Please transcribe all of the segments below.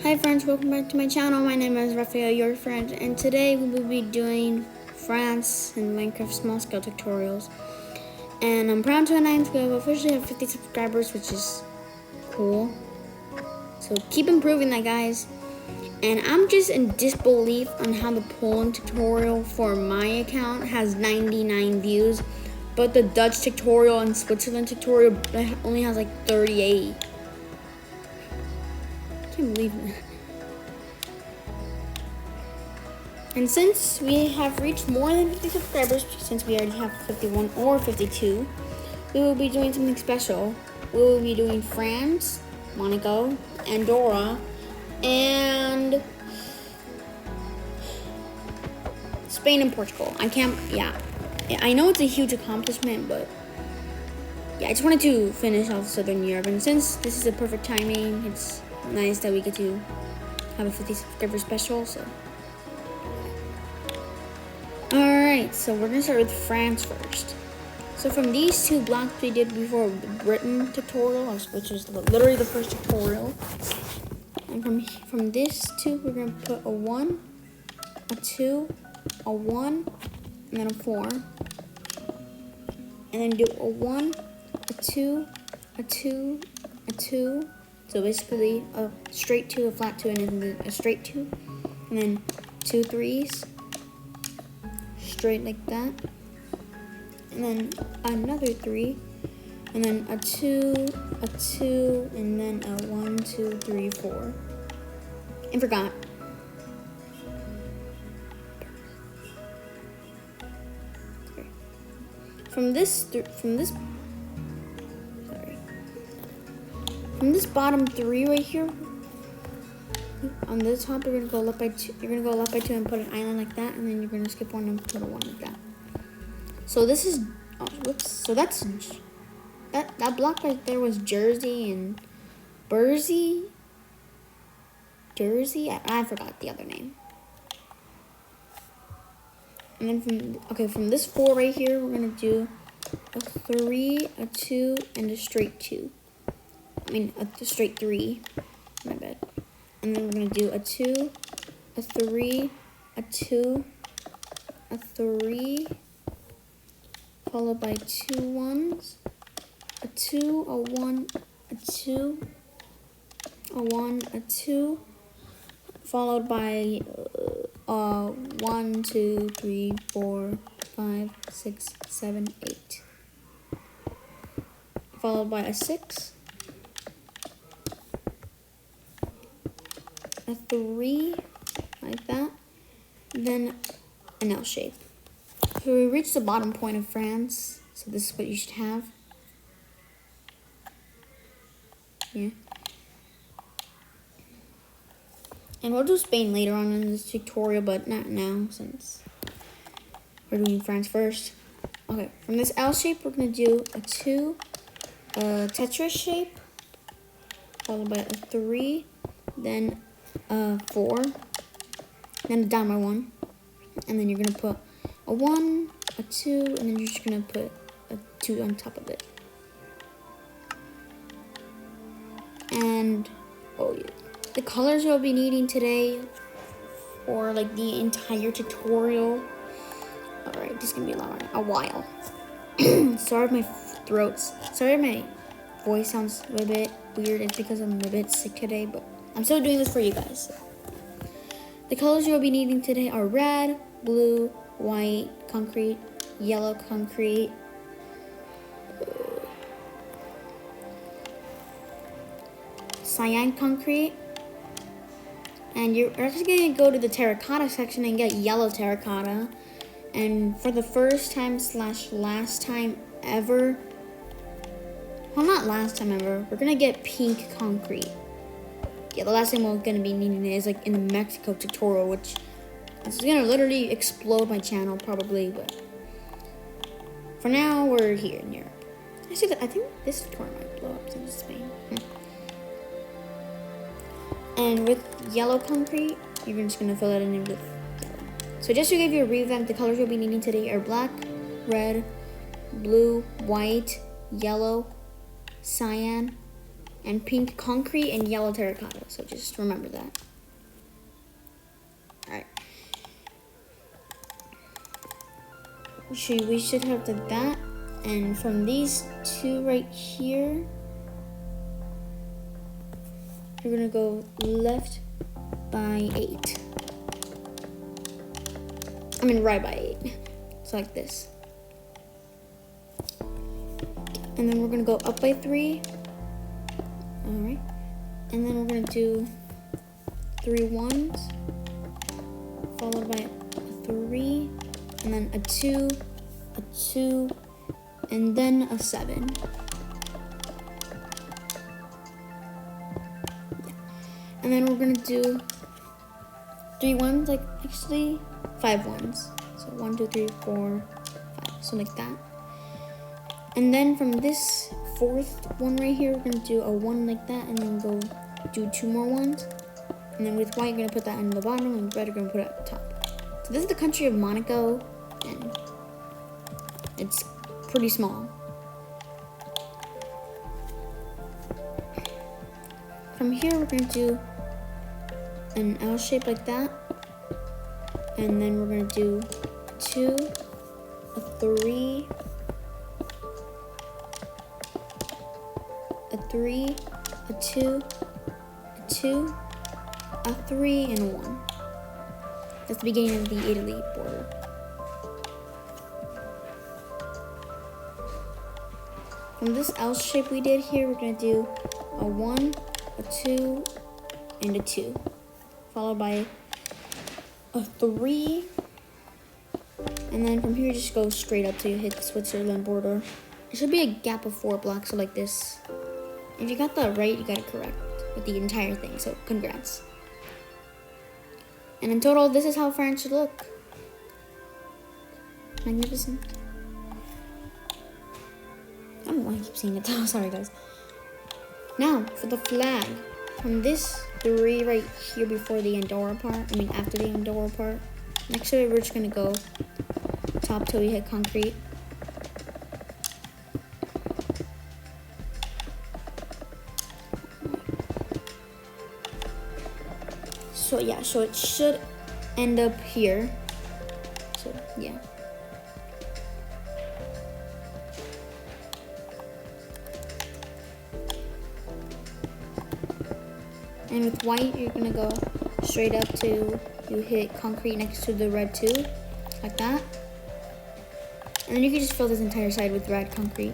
Hi friends, welcome back to my channel. My name is Raphael, your friend, and today we will be doing France and Minecraft small scale tutorials. And I'm proud to announce we will officially have 50 subscribers, which is cool. So keep improving that, guys. And I'm just in disbelief on how the Poland tutorial for my account has 99 views, but the Dutch tutorial and Switzerland tutorial only has like 38. I can't believe it. And since we have reached more than 50 subscribers, since we already have 51 or 52, we will be doing something special. We will be doing France, Monaco, Andorra, and Spain and Portugal. I know it's a huge accomplishment, but yeah, I just wanted to finish off Southern Europe. And since this is a perfect timing, it's nice that we get to have a 50 subscriber special, so. Alright, so we're gonna start with France first. So from these two blocks we did before the Britain tutorial, which was literally the first tutorial. And from this two, we're gonna put a 1, a 2, a 1, and then a 4. And then do a 1, a 2, a 2, a 2. So basically a straight 2, a flat 2, and then a straight 2. And then 2 3s. Straight like that, and then another 3, and then a 2, and then a 1 2 3 4, and forgot. From this bottom 3 right here. On the top, you're gonna go left by 2. You're gonna go left by 2 and put an island like that, and then you're gonna skip 1 and put a 1 like that. So this is, So that's that block right there was Jersey and Jersey. I forgot the other name. And then from this 4 right here, we're gonna do a 3, a 2, and a straight 2. A straight 3. My bad. And then we're going to do a 2, a 3, a 2, a 3, followed by 2 1s, a 2, a 1, a 2, a 1, a 2, followed by 1, 2, 3, 4, 5, 6, 7, 8, followed by a 6, a 3, like that, then an L shape. So we reached the bottom point of France, so this is what you should have. Yeah. And we'll do Spain later on in this tutorial, but not now, since we're doing France first. Okay, from this L shape, we're going to do a 2, a Tetris shape, followed by a 3, then 4, then a down by 1, and then you're gonna put a 1, a 2, and then you're just gonna put a 2 on top of it. And the colors you'll be needing today for like the entire tutorial. Alright, this is gonna be a while. Sorry if my sorry if my voice sounds a little bit weird. It's because I'm a bit sick today, but I'm still doing this for you guys. The colors you'll be needing today are red, blue, white, concrete, yellow concrete, cyan concrete, and you're actually going to go to the terracotta section and get yellow terracotta. And for the first time / last time ever, well, not last time ever, we're going to get pink concrete. Yeah, the last thing we're going to be needing is like in the Mexico tutorial, which is going to literally explode my channel probably, but for now, we're here in Europe. I think this tutorial might blow up since it's Spain. And with yellow concrete, you're just going to fill it in with yellow. So just to give you a revamp, the colors you'll be needing today are black, red, blue, white, yellow, cyan, and pink concrete and yellow terracotta. So just remember that. Alright. We should have that. And from these two right here, you're gonna go left by 8. I mean right by 8. It's like this. And then we're gonna go up by 3. Alright. And then we're gonna do 3 ones, followed by a 3, and then a 2, a 2, and then a 7. Yeah. And then we're gonna do 3 ones, like actually 5 ones. So 1, 2, 3, 4, 5, so like that. And then from this 4th one right here, we're gonna do a 1 like that, and then go do 2 more ones. And then with white, you're gonna put that on the bottom, and red, you're gonna put it at the top. So this is the country of Monaco, and it's pretty small. From here, we're gonna do an L shape like that, and then we're gonna do 2, a 3, a 3, a 2, a 2, a 3, and a 1. That's the beginning of the Italy border. From this L shape we did here, we're gonna do a 1, a 2, and a 2, followed by a 3, and then from here just go straight up till you hit the Switzerland border. It should be a gap of 4 blocks, so like this. If you got that right, you got it correct with the entire thing, so congrats. And in total, this is how France should look. Magnificent. I don't know why I keep saying it though, sorry guys. Now, for the flag. From this 3 right here before the Andorra part, after the Andorra part, next to it, we're just gonna go top till we hit concrete. So yeah, so it should end up here. So yeah. And with white, you're gonna go straight up till you hit concrete next to the red too, like that. And then you can just fill this entire side with red concrete.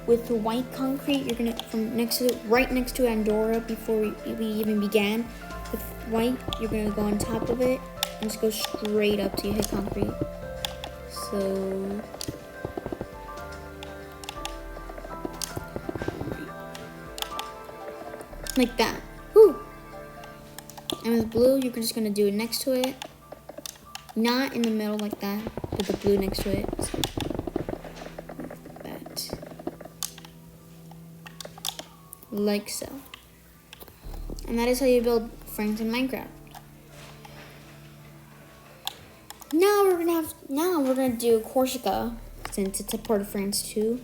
With the white concrete, you're gonna, from next to, right next to Andorra before we even began, with white, you're gonna go on top of it and just go straight up till you hit concrete. So, like that. Woo! And with blue, you're just gonna do it next to it, not in the middle like that, but the blue next to it. So, like so. And that is how you build France in Minecraft. Now we're gonna do Corsica, since it's a part of France too.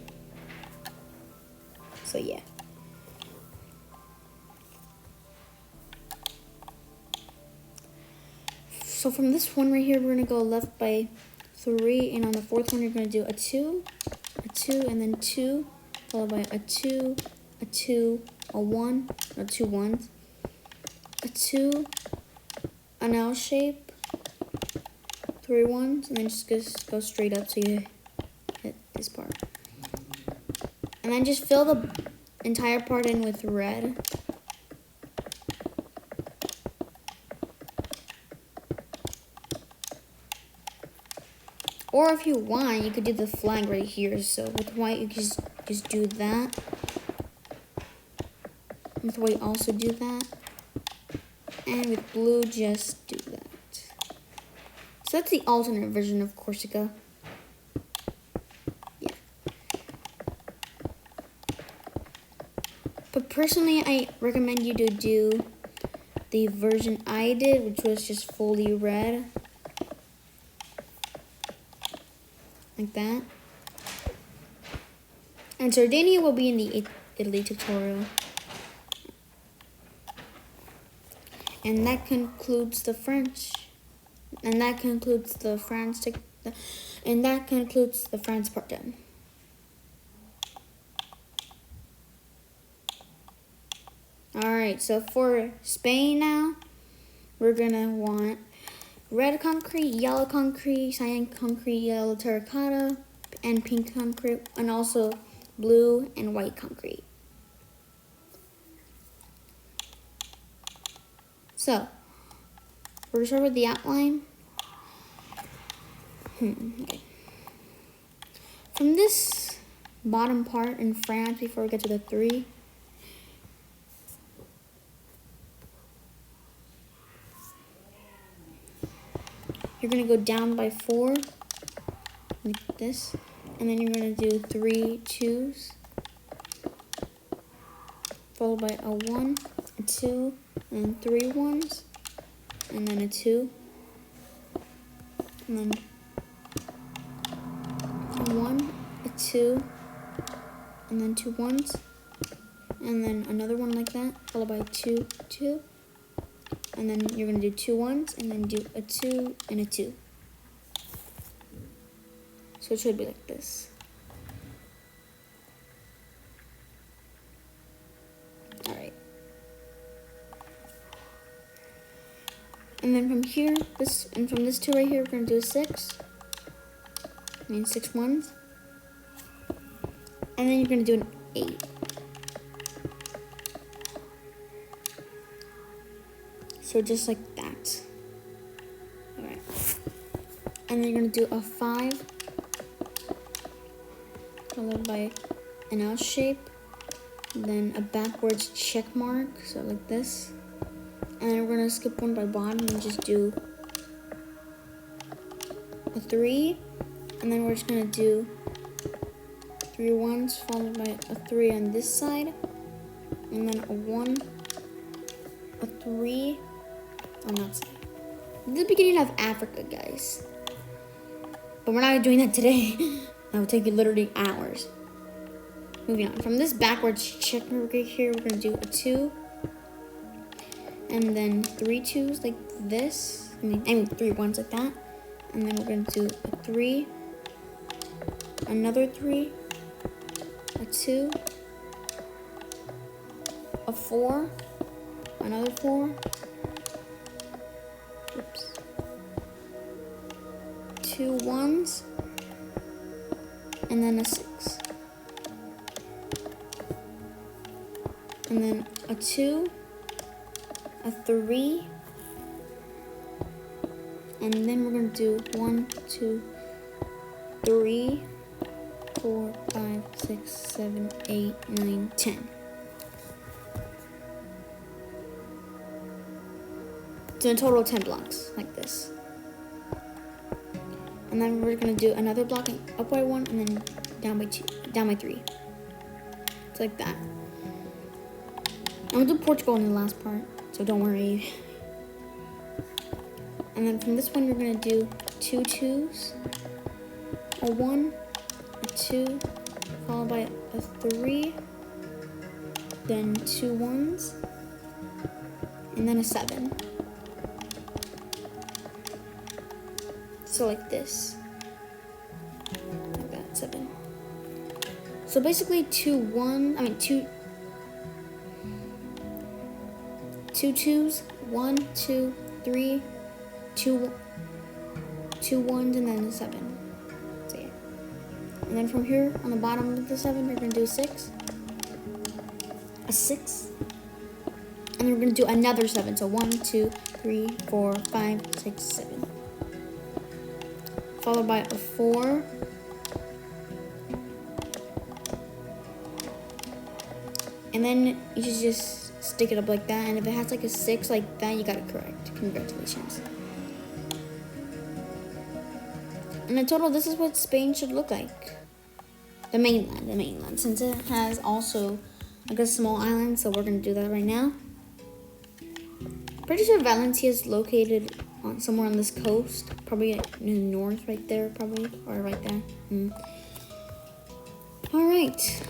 So yeah. So from this one right here, we're gonna go left by 3, and on the 4th one, you're gonna do a 2, and then 2, followed by a 2, a 2, a 1, or 2 ones, a 2, an L shape, 3 ones, and then just go straight up so you hit this part. And then just fill the entire part in with red. Or if you want, you could do the flag right here. So with white, you can just do that. With white, also do that. And with blue, just do that. So that's the alternate version of Corsica. Yeah. But personally, I recommend you to do the version I did, which was just fully red. Like that. And Sardinia will be in the Italy tutorial. And that concludes the French. And that concludes the France part done. Alright, so for Spain now, we're gonna want red concrete, yellow concrete, cyan concrete, yellow terracotta, and pink concrete, and also blue and white concrete. So, we're gonna start with the outline. Okay. From this bottom part in France, before we get to the 3, you're gonna go down by 4, like this, and then you're gonna do 3 2s, followed by a 1, a 2, and 3 1s, and then a 2, and then a 1, a 2, and then 2 1s, and then another one like that, followed by 2 2, and then you're gonna do 2 1s, and then do a 2 and a 2. So it should be like this. Alright. And then from here, from this 2 right here, we're gonna do a 6. I mean 6 1s. And then you're gonna do an 8. So just like that. Alright. And then you're gonna do a 5, followed by an L shape, then a backwards check mark, so like this. And then we're gonna skip one by bottom and just do a 3, and then we're just gonna do 3 1s, followed by a 3 on this side, and then a 1, a 3 on that side. This is the beginning of Africa, guys. But we're not doing that today. That would take you literally hours. Moving on. From this backwards check mark right here, we're gonna do a 2. And then 3 2s like this. I mean 3 1s like that. And then we're gonna do a 3. Another 3. A 2. A 4. Another 4. Oops. 2 1s. And then a 6. And then a 2. A 3. And then we're going to do 1, 2, 3, 4, 5, 6, 7, 8, 9, 10. So in total 10 blocks, like this. And then we're gonna do another block up by 1 and then down by 2, down by 3. It's like that. And we'll do Portugal in the last part, so don't worry. And then from this one, you're gonna do 2 2s, a 1, a 2, followed by a 3, then 2 1s, and then a 7. So like this, like that, 7. So basically 2 2s, 1, 2, 3, 2 1s, and then a 7. So yeah. And then from here on the bottom of the 7, you're gonna do a 6, a 6, and then we're gonna do another 7. So 1, 2, 3, 4, 5, 6, 7. Followed by a 4, and then you should just stick it up like that, and if it has like a 6 like that, you got it correct. Congratulations. And in total, this is what Spain should look like. The mainland, since it has also like a small island, so we're gonna do that right now. Pretty sure Valencia is located somewhere on this coast, probably in the north right there, probably, or right there. Alright.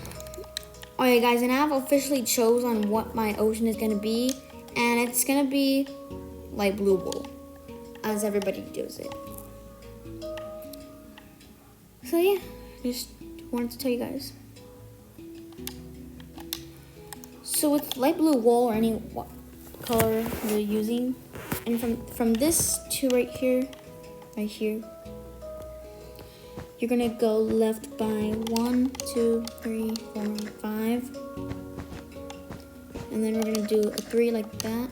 Alright guys, and I've officially chose on what my ocean is gonna be, and it's gonna be light blue wool, as everybody does it. So yeah, just wanted to tell you guys. So with light blue wool or any color you're using, and from this to right here, you're gonna go left by 1, 2, 3, 4, 5, and then we're gonna do a 3 like that.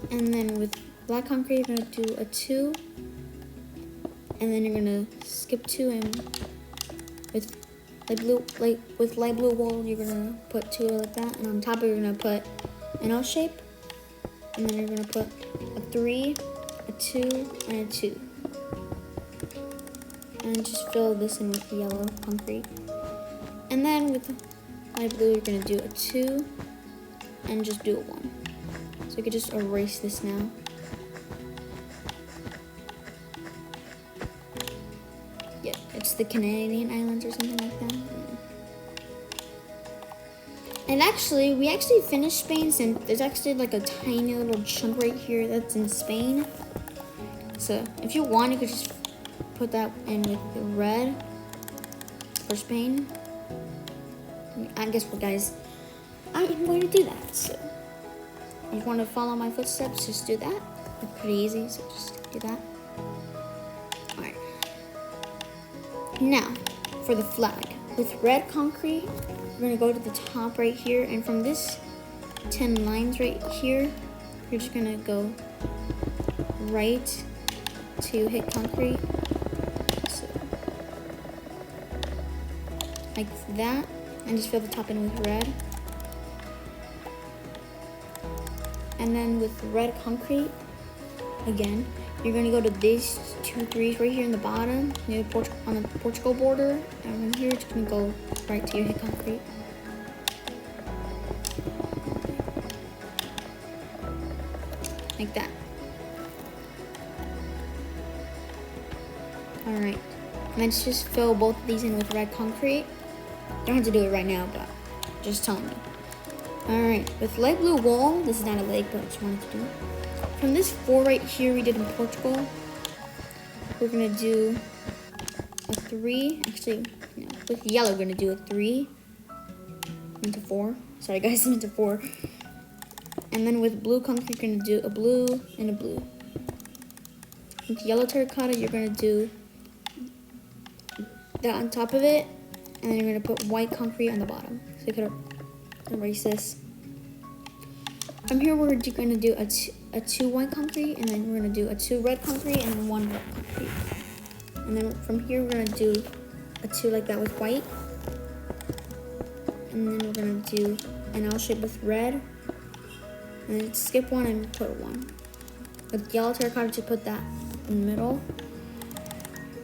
And then with black concrete, you're gonna do a 2, and then you're gonna skip 2, and with light blue wool, you're gonna put 2 like that, and on top of it, you're gonna put an L shape, and then you're gonna put a 3, a 2, and a 2. And just fill this in with the yellow concrete. And then with light blue, you're gonna do a 2 and just do a 1. So you can just erase this now. Yeah, it's the Canadian Islands or something like that. And actually, we actually finished Spain, and there's actually like a tiny little chunk right here that's in Spain. So if you want, you could just put that in with the red for Spain. I guess what, guys, I'm going to do that. So if you want to follow my footsteps, just do that. It's pretty easy, so just do that. Alright. Now, for the flag. With red concrete, we're going to go to the top right here, and from this 10 lines right here, you're just going to go right to hit concrete. So, like that, and just fill the top in with red. And then with red concrete, again, you're gonna go to these 2 3s right here in the bottom, near on the Portugal border, and from here it's gonna go right to your hit concrete. Like that. Alright, and let's just fill both of these in with red concrete. Don't have to do it right now, but just telling you. Alright, with light blue wool, this is not a lake, but I just wanted to do it. From this 4 right here we did in Portugal, we're gonna do a 3. Actually, no, with yellow we're gonna do a 3 into 4. Sorry guys, into 4. And then with blue concrete, you're gonna do a blue and a blue. With yellow terracotta, you're gonna do that on top of it, and then you're gonna put white concrete on the bottom. So you could erase this. From here, we're gonna do a 2 white concrete, and then we're gonna do a 2 red concrete, and then 1 red concrete. And then from here, we're gonna do a 2 like that with white. And then we're gonna do an L shape with red. And then skip 1 and put 1. With yellow terracotta, to put that in the middle.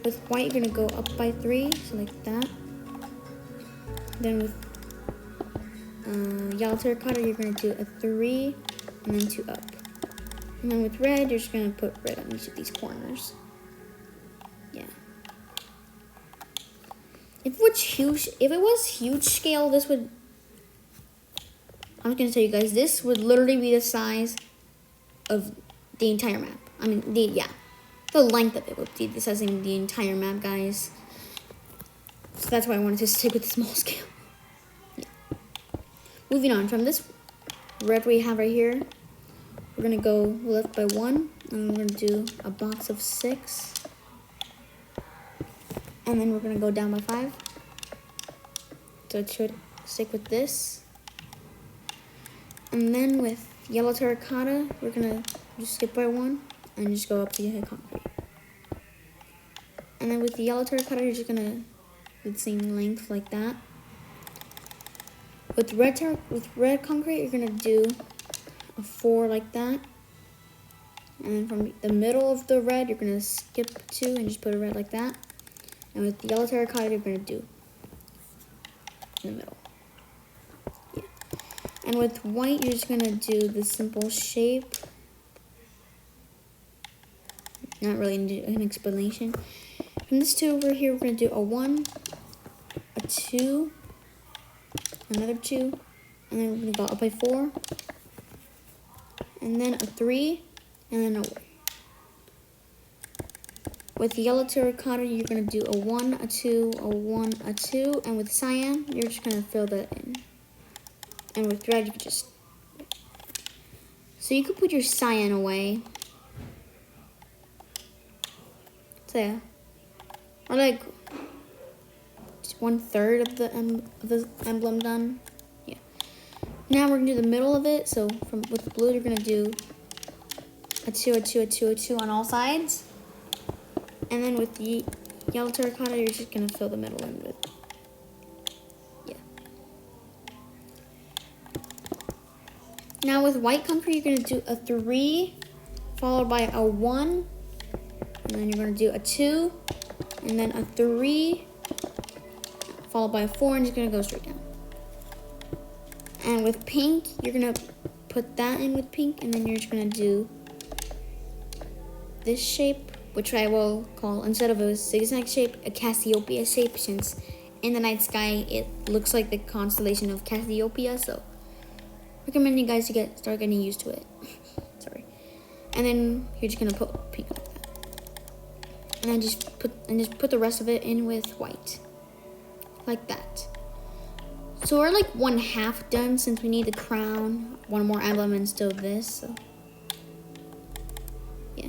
With white, you're gonna go up by 3, so like that. Then with yellow terracotta, you're gonna do a 3 and then 2 up. And then with red, you're just gonna put red on each of these corners. Yeah. If it was huge scale, this would, I'm just gonna tell you guys, this would literally be the size of the entire map. I mean, the length of it would be the size of the entire map, guys. So that's why I wanted to stick with the small scale. Yeah. Moving on, from this red we have right here, we're gonna go left by 1, and we're gonna do a box of 6. And then we're gonna go down by 5. So it should stick with this. And then with yellow terracotta, we're gonna just skip by 1 and just go up to hit concrete. And then with the yellow terracotta, you're just gonna do the same length like that. With red concrete, you're gonna do a 4 like that. And then from the middle of the red, you're gonna skip 2 and just put a red like that. And with the yellow terracotta, you're gonna do in the middle. Yeah. And with white, you're just gonna do the simple shape. Not really an explanation. From this 2 over here, we're gonna do a 1, a 2, another 2, and then we're gonna go up by 4, and then a 3, and then a 1. With yellow terracotta, you're gonna do a 1, a 2, a 1, a 2, and with cyan, you're just gonna fill that in. And with red, you can just... So you could put your cyan away. So yeah. Or like just 1/3 of the emblem done. Yeah. Now we're gonna do the middle of it. So with the blue, you're gonna do a 2, a 2, a 2, a 2 on all sides. And then with the yellow terracotta, you're just gonna fill the middle in with, yeah. Now with white concrete, you're gonna do a 3, followed by a 1, and then you're gonna do a 2, and then a 3, followed by a 4, and you're gonna go straight down. And with pink, you're gonna put that in with pink, and then you're just gonna do this shape, which I will call, instead of a zigzag shape, a Cassiopeia shape, since in the night sky it looks like the constellation of Cassiopeia. So recommend you guys to start getting used to it. Sorry. And then you're just gonna put pink like that, and then just put the rest of it in with white, like that. So we're like 1/2 done, since we need the crown, one more emblem, and still this. So yeah.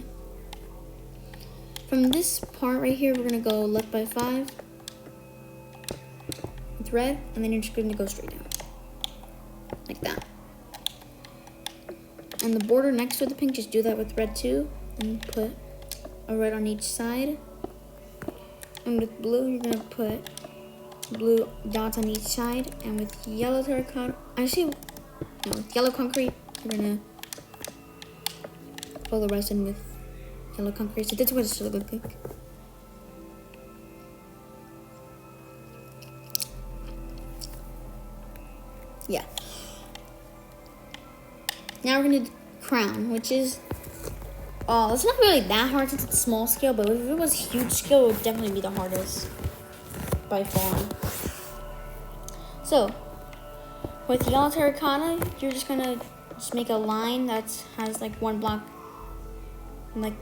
From this part right here, we're gonna go left by 5 with red, and then you're just gonna go straight down, like that. And the border next to the pink, just do that with red too, and put a red on each side. And with blue, you're gonna put blue dots on each side, and with yellow terracotta, with yellow concrete, you're gonna fill the rest in with yellow concrete. So that's what it's gonna look like. Yeah. Now we're gonna do crown, which is, it's not really that hard since it's small scale, but if it was huge scale, it would definitely be the hardest by far. So with yellow terracotta, you're just gonna make a line that has like 1 block like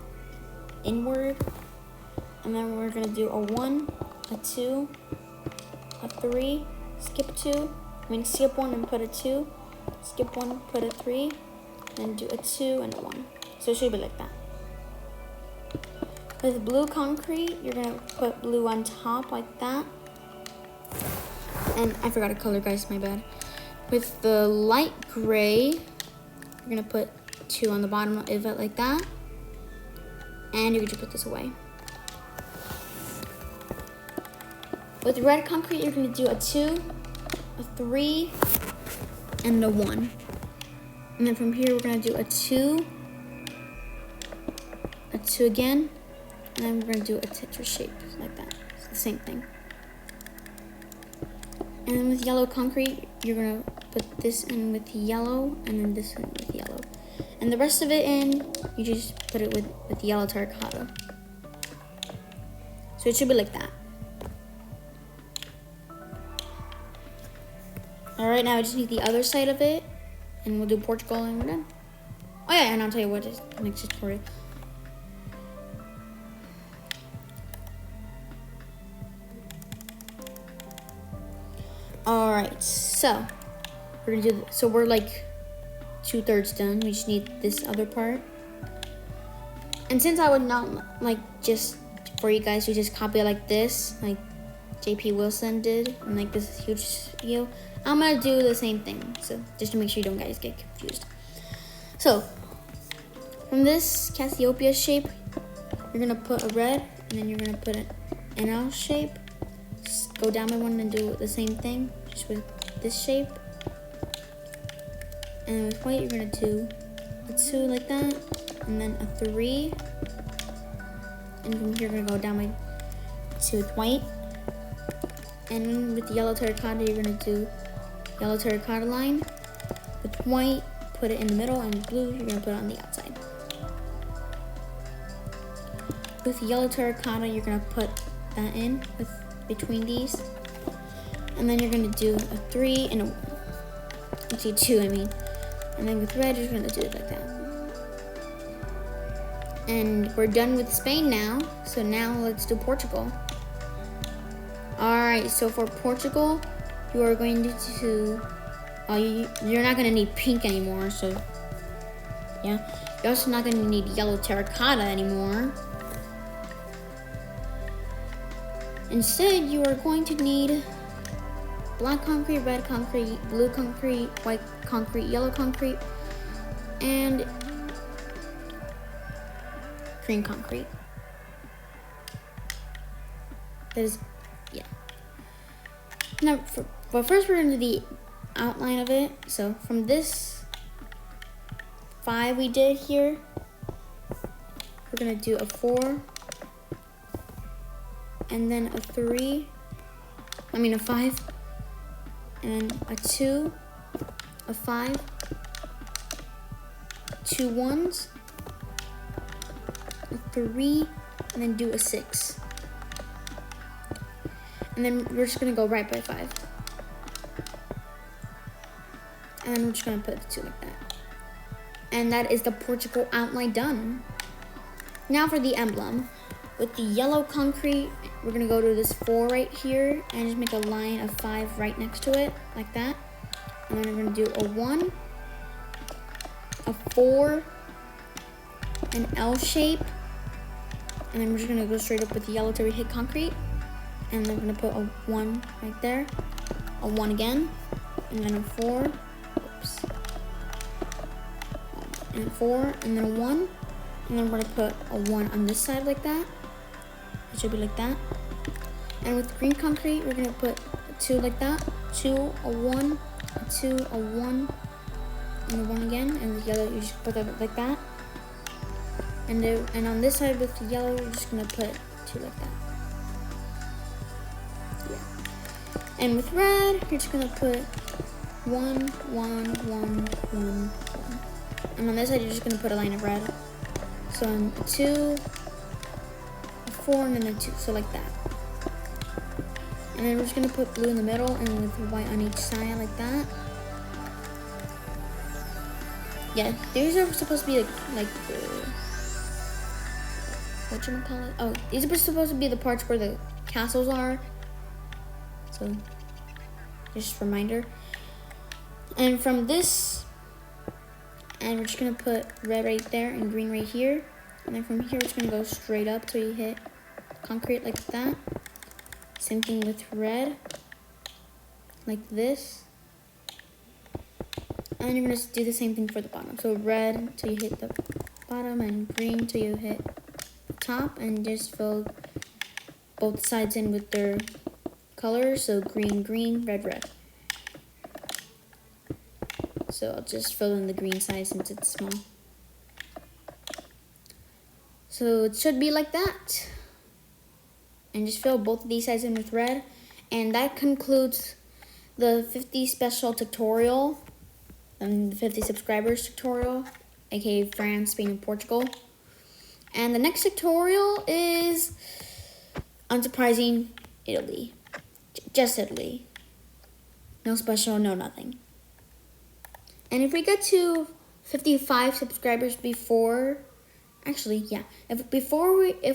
inward, and then we're gonna do a 1, a 2, a 3, skip 1 and put a 2, skip 1, put a 3, then do a 2 and a 1. So it should be like that. With blue concrete, you're gonna put blue on top like that. And I forgot a color, guys, my bad. With the light gray, you're gonna put 2 on the bottom of it like that. And you can just put this away. With red concrete, you're gonna do a 2, a 3, and a 1. And then from here, we're gonna do a 2 again, and then we're gonna do a Tetris shape like that. It's the same thing. And then with yellow concrete, you're gonna put this in with yellow, and then this one with yellow. And the rest of it in, you just put it with yellow terracotta. So it should be like that. Alright, now I just need the other side of it, and we'll do Portugal and we're done. Oh yeah, and I'll tell you what is next tutorial. Alright, so we're gonna do so we're like 2/3 done. We just need this other part. And since I would not like just for you guys to just copy it like this, like JP Wilson did, and like this huge video, I'm gonna do the same thing. So just to make sure you don't guys get confused. So from this Cassiopeia shape, you're gonna put a red, and then you're gonna put an L shape. Just go down by 1 and do the same thing, just with this shape. And with white, you're gonna do a 2 like that, and then a 3. And from here, you're gonna go down by 2 with white. And with the yellow terracotta, you're gonna do yellow terracotta line. With white, put it in the middle, and with blue, you're gonna put it on the outside. with yellow terracotta, you're gonna put that in with between these. And then you're gonna do a 3 and a, let's see, 2, I mean. And then with red, you're gonna do it like that. And we're done with Spain now. So now let's do Portugal. All right, so for Portugal, you are going to, you're not gonna need pink anymore, so yeah. You're also not gonna need yellow terracotta anymore. Instead, you are going to need black concrete, red concrete, blue concrete, white concrete, yellow concrete, and green concrete. That is, yeah. Now, but first we're gonna do the outline of it. So from this 5 we did here, we're gonna do a 4, and then a 3, a 5, and then a 2, a 5, 2 1s, a 3, and then do a 6. And then we're just gonna go right by 5. And then we're just gonna put the 2 like that. And that is the Portugal outline done. Now for the emblem. With the yellow concrete, we're gonna go to this 4 right here and just make a line of 5 right next to it, like that. And then we're gonna do a 1, a 4, an L shape, and then we're just gonna go straight up with the yellow till we hit concrete. And then we're gonna put a 1 right there, a 1 again, and then a 4, oops, and a 4, and then a 1, and then we're gonna put a 1 on this side like that. It should be like that. And with green concrete, we're gonna put a 2 like that, 2, a 1, a 2, a 1, and a 1 again. And with yellow, you just put that like that. And on this side with the yellow, you're just gonna put 2 like that. Yeah. And with red, you're just gonna put 1, 1, 1, 1, 1. And on this side, you're just gonna put a line of red. So a 2, a 4, and then a 2, so like that. And then we're just gonna put blue in the middle and with white on each side like that. Yeah, these are supposed to be like whatchamacallit? Oh, these are supposed to be the parts where the castles are. So, just a reminder. And from this, and we're just gonna put red right there and green right here. And then from here, we're just gonna go straight up till you hit concrete like that. Same thing with red, like this. And then you're gonna do the same thing for the bottom. So red till you hit the bottom and green till you hit the top, and just fill both sides in with their colors. So green, green, red, red. So I'll just fill in the green side since it's small. So it should be like that. And just fill both of these sides in with red. And that concludes the 50 special tutorial and the 50 subscribers tutorial, aka France, Spain, and Portugal. And the next tutorial is, unsurprising, Italy. Just Italy. No special, no nothing. And if we get to 55 subscribers before, actually, yeah. If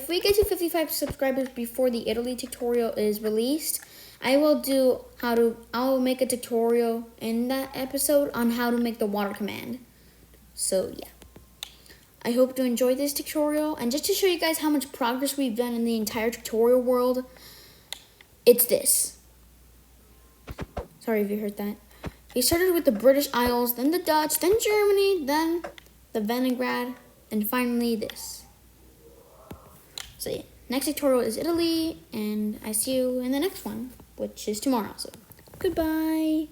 we get to 55 subscribers before the Italy tutorial is released, I'll make a tutorial in that episode on how to make the water command. So yeah. I hope you enjoyed this tutorial, and just to show you guys how much progress we've done in the entire tutorial world, it's this. Sorry if you heard that. We started with the British Isles, then the Dutch, then Germany, then the Vinegrad, and finally this. So yeah, next tutorial is Italy, and I see you in the next one, which is tomorrow. So goodbye.